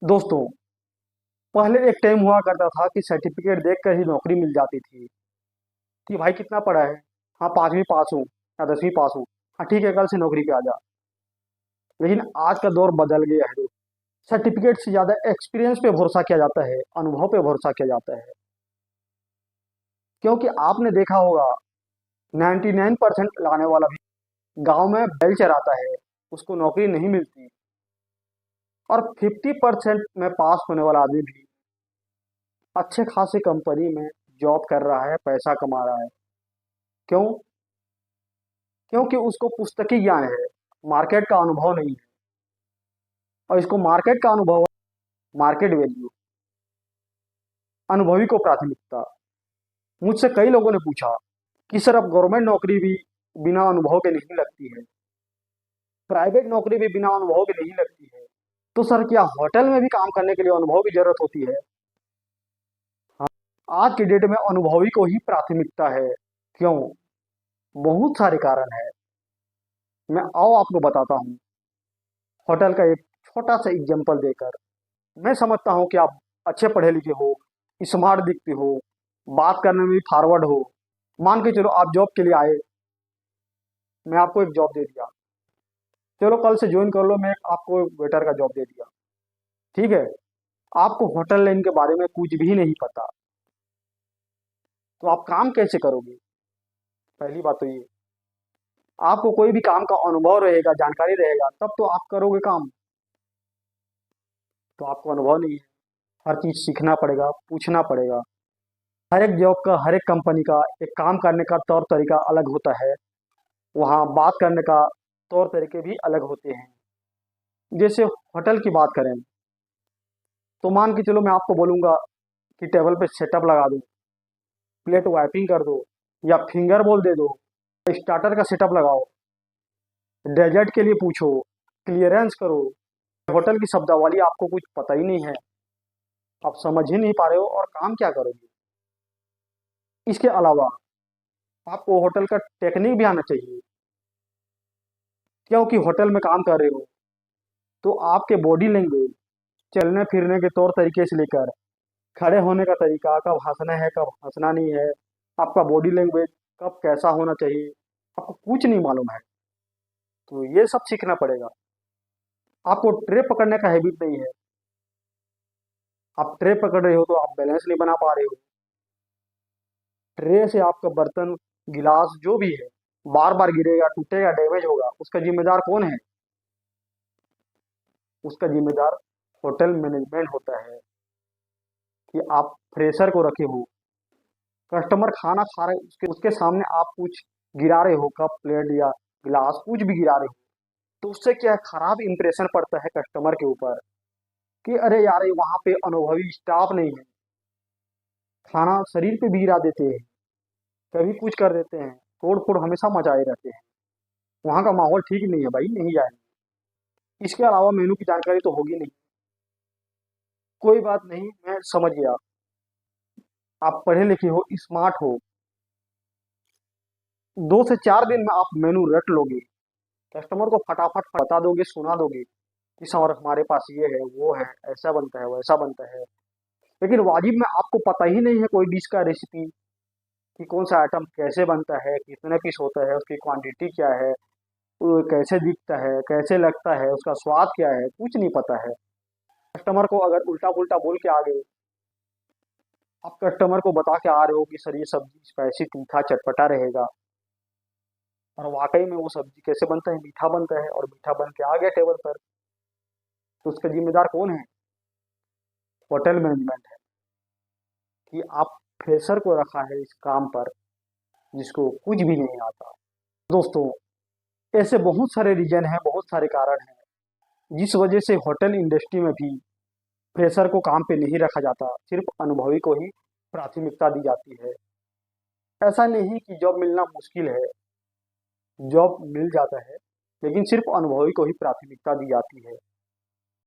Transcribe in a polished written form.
दोस्तों, पहले एक टाइम हुआ करता था कि सर्टिफिकेट देखकर ही नौकरी मिल जाती थी कि भाई कितना पढ़ा है। हाँ, 5वीं पास हूँ या 10वीं पास हूँ। हाँ ठीक है, कल से नौकरी पे आ जा। लेकिन आज का दौर बदल गया है। सर्टिफिकेट से ज़्यादा एक्सपीरियंस पे भरोसा किया जाता है, अनुभव पे भरोसा किया जाता है। क्योंकि आपने देखा होगा, 99% लाने वाला भी गांव में बैल चराता है, उसको नौकरी नहीं मिलती। और 50% में पास होने वाला आदमी भी अच्छे खासे कंपनी में जॉब कर रहा है, पैसा कमा रहा है। क्यों? क्योंकि उसको पुस्तकी ज्ञान है, मार्केट का अनुभव नहीं है। और इसको मार्केट का अनुभव, मार्केट वैल्यू, अनुभवी को प्राथमिकता। मुझसे कई लोगों ने पूछा कि सर, अब गवर्नमेंट नौकरी भी बिना अनुभव के नहीं लगती है, प्राइवेट नौकरी भी बिना अनुभव के नहीं लगती है, तो सर क्या होटल में भी काम करने के लिए अनुभव की जरूरत होती है? हाँ, आज के डेट में अनुभवी को ही प्राथमिकता है। क्यों? बहुत सारे कारण है। मैं आओ आपको बताता हूँ। होटल का एक छोटा सा एग्जाम्पल देकर, मैं समझता हूँ कि आप अच्छे पढ़े लिखे हो, स्मार्ट दिखते हो, बात करने में भी फॉरवर्ड हो। मान के चलो आप जॉब के लिए आए, मैं आपको एक जॉब दे दिया, चलो कल से ज्वाइन कर लो, मैं आपको वेटर का जॉब दे दिया। ठीक है, आपको होटल लाइन के बारे में कुछ भी नहीं पता, तो आप काम कैसे करोगे? पहली बात तो ये, आपको कोई भी काम का अनुभव रहेगा, जानकारी रहेगा, तब तो आप करोगे काम। तो आपको अनुभव नहीं है, हर चीज सीखना पड़ेगा, पूछना पड़ेगा। हर एक जॉब का, हर एक कंपनी का एक काम करने का तौर तरीका अलग होता है। वहाँ बात करने का तौर तरीके भी अलग होते हैं। जैसे होटल की बात करें, तो मान के चलो मैं आपको बोलूँगा कि टेबल पे सेटअप लगा दो, प्लेट वाइपिंग कर दो, या फिंगर बोल दे दो, स्टार्टर का सेटअप लगाओ, डेजर्ट के लिए पूछो, क्लियरेंस करो। होटल की शब्दावली आपको कुछ पता ही नहीं है, आप समझ ही नहीं पा रहे हो और काम क्या करोगे? इसके अलावा आपको होटल का टेक्निक भी आना चाहिए। क्योंकि होटल में काम कर रहे हो, तो आपके बॉडी लैंग्वेज, चलने फिरने के तौर तरीके से लेकर खड़े होने का तरीका, कब हंसना है कब हंसना नहीं है, आपका बॉडी लैंग्वेज कब कैसा होना चाहिए, आपको कुछ नहीं मालूम है। तो ये सब सीखना पड़ेगा। आपको ट्रे पकड़ने का हैबिट नहीं है, आप ट्रे पकड़ रहे हो तो आप बैलेंस नहीं बना पा रहे हो। ट्रे से आपका बर्तन, गिलास जो भी है, बार बार गिरेगा, टूटेगा, डैमेज होगा, उसका जिम्मेदार कौन है? उसका जिम्मेदार होटल मैनेजमेंट होता है। कि आप फ्रेशर को रखे हो, कस्टमर खाना खा रहे, उसके सामने आप कुछ गिरा रहे हो, कप प्लेट या गिलास कुछ भी गिरा रहे हो, तो उससे क्या है, खराब इंप्रेशन पड़ता है कस्टमर के ऊपर कि अरे यार, ये वहाँ पे अनुभवी स्टाफ नहीं है, खाना शरीर पे भी गिरा देते हैं, कभी कुछ कर देते हैं, तोड़ फोड़ हमेशा मचाए रहते हैं। वहाँ का माहौल ठीक नहीं है भाई, नहीं जाएंगे। इसके अलावा मेनू की जानकारी तो होगी नहीं। कोई बात नहीं, मैं समझ गया, आप पढ़े लिखे हो, स्मार्ट हो, 2 से 4 दिन में आप मेनू रट लोगे, कस्टमर को फटाफट बता दोगे, सुना दोगे कि सर हमारे पास ये है, वो है, ऐसा बनता है, वैसा बनता है। लेकिन वाजिब में आपको पता ही नहीं है कोई डिश का रेसिपी, कि कौन सा आइटम कैसे बनता है, कितने पीस होता है, उसकी क्वांटिटी क्या है, वो कैसे दिखता है, कैसे लगता है, उसका स्वाद क्या है, कुछ नहीं पता है। कस्टमर को अगर उल्टा पुल्टा बोल के आ गए, आप कस्टमर को बता के आ रहे हो कि सर ये सब्जी स्पाइसी, तीखा, चटपटा रहेगा, और वाकई में वो सब्जी कैसे बनता है, मीठा बनता है, और मीठा बन के आ गया टेबल पर, तो उसका जिम्मेदार कौन है? होटल मैनेजमेंट है। कि आप फ्रेशर को रखा है इस काम पर, जिसको कुछ भी नहीं आता। दोस्तों, ऐसे बहुत सारे रीजन हैं, बहुत सारे कारण हैं, जिस वजह से होटल इंडस्ट्री में भी फ्रेशर को काम पे नहीं रखा जाता, सिर्फ अनुभवी को ही प्राथमिकता दी जाती है। ऐसा नहीं कि जॉब मिलना मुश्किल है, जॉब मिल जाता है, लेकिन सिर्फ अनुभवी को ही प्राथमिकता दी जाती है।